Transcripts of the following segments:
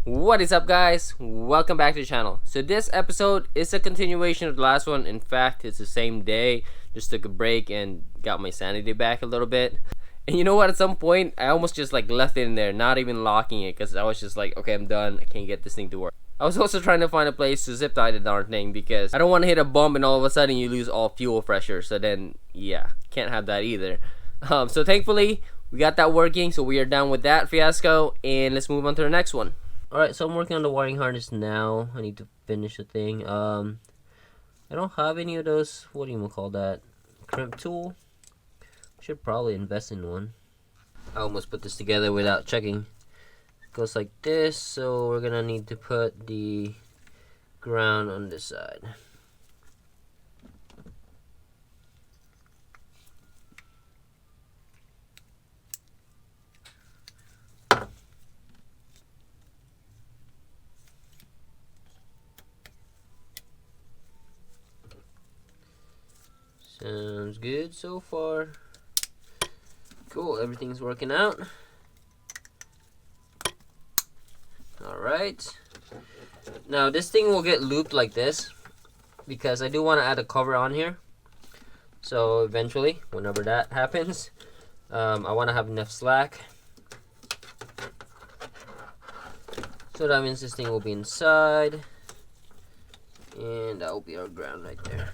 What is up, guys? Welcome back to the channel. So this episode is a continuation of the last one. In fact, it's the same day. Just took a break and got my sanity back a little bit. And you know what, at some point I almost just like left it in there, not even locking it, because I was just like, okay, I'm done, I can't get this thing to work. I was also trying to find a place to zip tie the darn thing, because I don't want to hit a bump and all of a sudden you lose all fuel pressure. So then, yeah, can't have that either. So thankfully we got that working, so we are done with that fiasco, and let's move on to the next one. Alright, so I'm working on the wiring harness now. I need to finish the thing. I don't have any of those, what do you call that, crimp tool. Should probably invest in one. I almost put this together without checking. It goes like this, so we're gonna need to put the ground on this side. Sounds good so far. Cool, everything's working out. Alright. Now this thing will get looped like this because I do want to add a cover on here. So eventually, whenever that happens, I want to have enough slack. So that means this thing will be inside. And that will be our ground right there.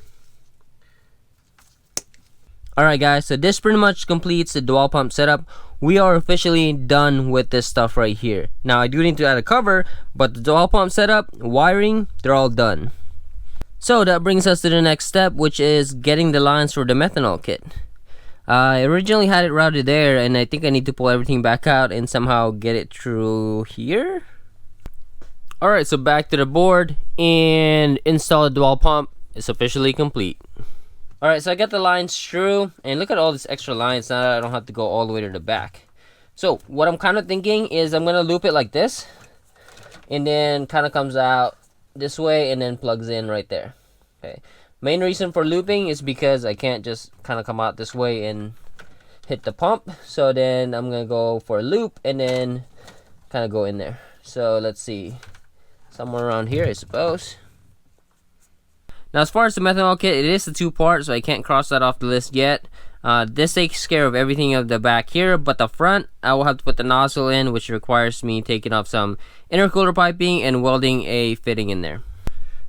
Alright guys, so this pretty much completes the dual pump setup. We are officially done with this stuff right here. Now I do need to add a cover, but the dual pump setup, wiring, they're all done. So that brings us to the next step, which is getting the lines for the methanol kit. I originally had it routed there, and I think I need to pull everything back out and somehow get it through here. Alright, so back to the board and install the dual pump. It's officially complete. Alright, so I got the lines through, and look at all these extra lines now that I don't have to go all the way to the back. So what I'm kind of thinking is I'm going to loop it like this, and then kind of comes out this way and then plugs in right there. Okay. Main reason for looping is because I can't just kind of come out this way and hit the pump. So then I'm going to go for a loop and then kind of go in there. So let's see. Somewhere around here, I suppose. Now as far as the methanol kit, it is the two-part, so I can't cross that off the list yet. This takes care of everything of the back here, but the front, I will have to put the nozzle in, which requires me taking off some intercooler piping and welding a fitting in there.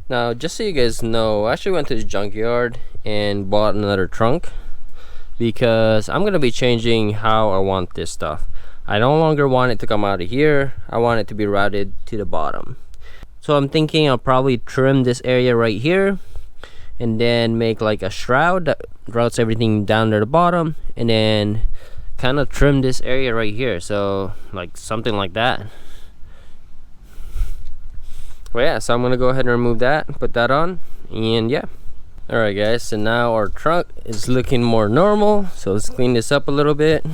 Now, just so you guys know, I actually went to the junkyard and bought another trunk because I'm going to be changing how I want this stuff. I no longer want it to come out of here. I want it to be routed to the bottom. So I'm thinking I'll probably trim this area right here and then make like a shroud that routes everything down to the bottom, and then kind of trim this area right here, so like something like that. Well, yeah, so I'm gonna go ahead and remove that, put that on, and yeah. Alright guys, so now our trunk is looking more normal, so let's clean this up a little bit.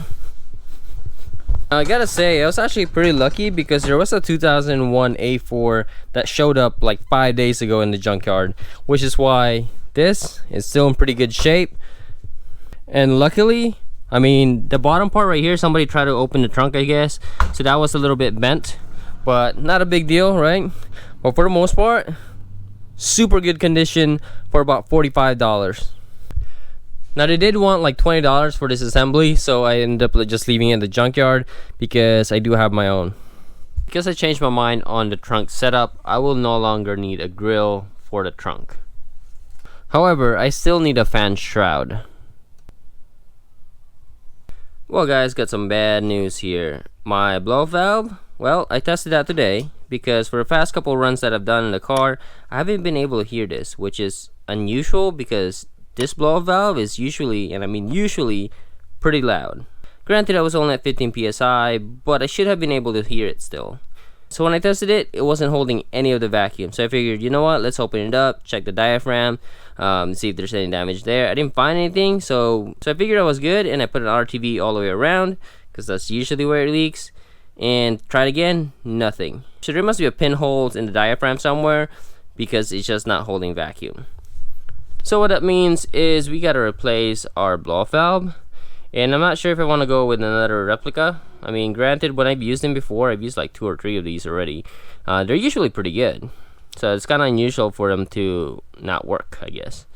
I gotta say, I was actually pretty lucky because there was a 2001 A4 that showed up like 5 days ago in the junkyard, which is why this is still in pretty good shape. And luckily, I mean, the bottom part right here, somebody tried to open the trunk, I guess, so that was a little bit bent, but not a big deal, right? But for the most part, super good condition for about $45. Now they did want like $20 for this assembly, so I ended up just leaving it in the junkyard because I do have my own. Because I changed my mind on the trunk setup, I will no longer need a grill for the trunk. However, I still need a fan shroud. Well guys, got some bad news here. My blow valve, well, I tested that today because for the past couple runs that I've done in the car, I haven't been able to hear this, which is unusual because this blow-off valve is usually, and I mean usually, pretty loud. Granted, I was only at 15 psi, but I should have been able to hear it still. So when I tested it, it wasn't holding any of the vacuum. So I figured, you know what, let's open it up, check the diaphragm, see if there's any damage there. I didn't find anything, so I figured I was good, and I put an RTV all the way around, because that's usually where it leaks. And tried again, nothing. So there must be a pinhole in the diaphragm somewhere, because it's just not holding vacuum. So what that means is we gotta replace our blow-off valve, and I'm not sure if I want to go with another replica I mean, granted, when I've used them before, I've used like 2 or 3 of these already. They're usually pretty good. So it's kind of unusual for them to not work, I guess.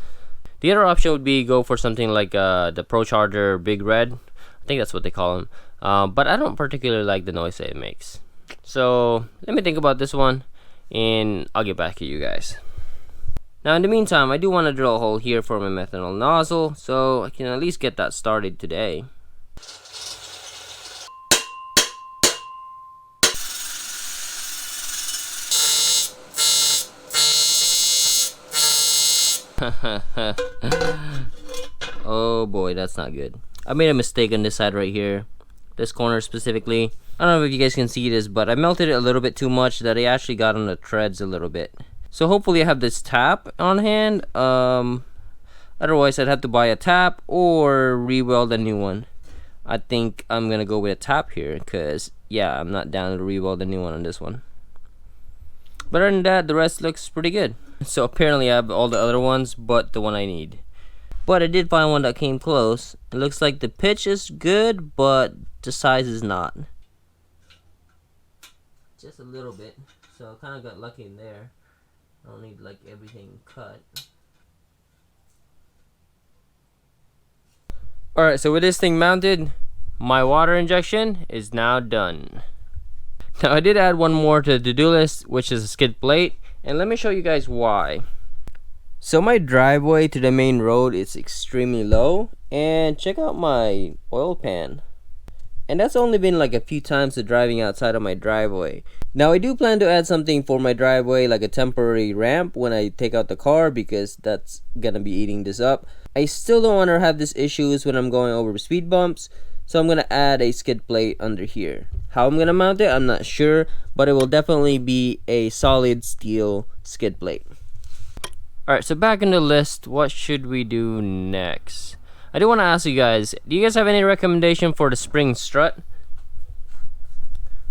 The other option would be go for something like the Pro Charger Big Red. I think that's what they call them. But I don't particularly like the noise that it makes. So let me think about this one, and I'll get back to you guys. Now in the meantime, I do want to drill a hole here for my methanol nozzle, so I can at least get that started today. Oh boy, that's not good. I made a mistake on this side right here, this corner specifically. I don't know if you guys can see this, but I melted it a little bit too much that it actually got on the threads a little bit. So hopefully I have this tap on hand. Otherwise I'd have to buy a tap or re-weld a new one. I think I'm gonna go with a tap here, because yeah, I'm not down to re-weld a new one on this one. But other than that, the rest looks pretty good. So apparently I have all the other ones but the one I need. But I did find one that came close. It looks like the pitch is good, but the size is not. Just a little bit. So I kind of got lucky in there. I don't need like everything cut. Alright, so with this thing mounted, my water injection is now done. Now I did add one more to the to-do list, which is a skid plate, and let me show you guys why. So my driveway to the main road is extremely low, and check out my oil pan. And that's only been like a few times to driving outside of my driveway. Now I do plan to add something for my driveway, like a temporary ramp when I take out the car, because that's gonna be eating this up. I still don't want to have these issues when I'm going over speed bumps, so I'm gonna add a skid plate under here. How I'm gonna mount it, I'm not sure, but it will definitely be a solid steel skid plate. Alright, so back in the list, what should we do next? I do want to ask you guys, do you guys have any recommendation for the spring strut?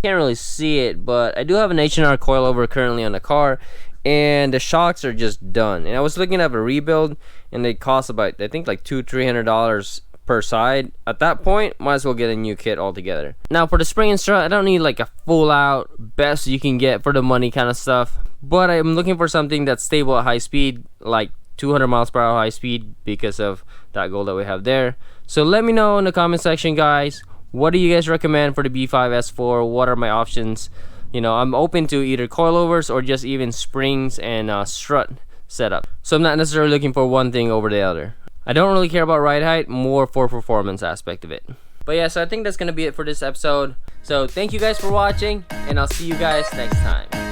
Can't really see it, but I do have an H&R coilover currently on the car, and the shocks are just done. And I was looking at a rebuild, and they cost about, I think, like $200-300 per side. At that point, might as well get a new kit altogether. Now for the spring and strut, I don't need like a full out best you can get for the money kind of stuff, but I'm looking for something that's stable at high speed, like 200 miles per hour high speed, because of that goal that we have there. So let me know in the comment section, guys, what do you guys recommend for the B5S4? What are my options? You know, I'm open to either coilovers or just even springs and strut setup, so I'm not necessarily looking for one thing over the other. I don't really care about ride height, more for performance aspect of it. But yeah, so I think that's gonna be it for this episode. So thank you guys for watching, and I'll see you guys next time.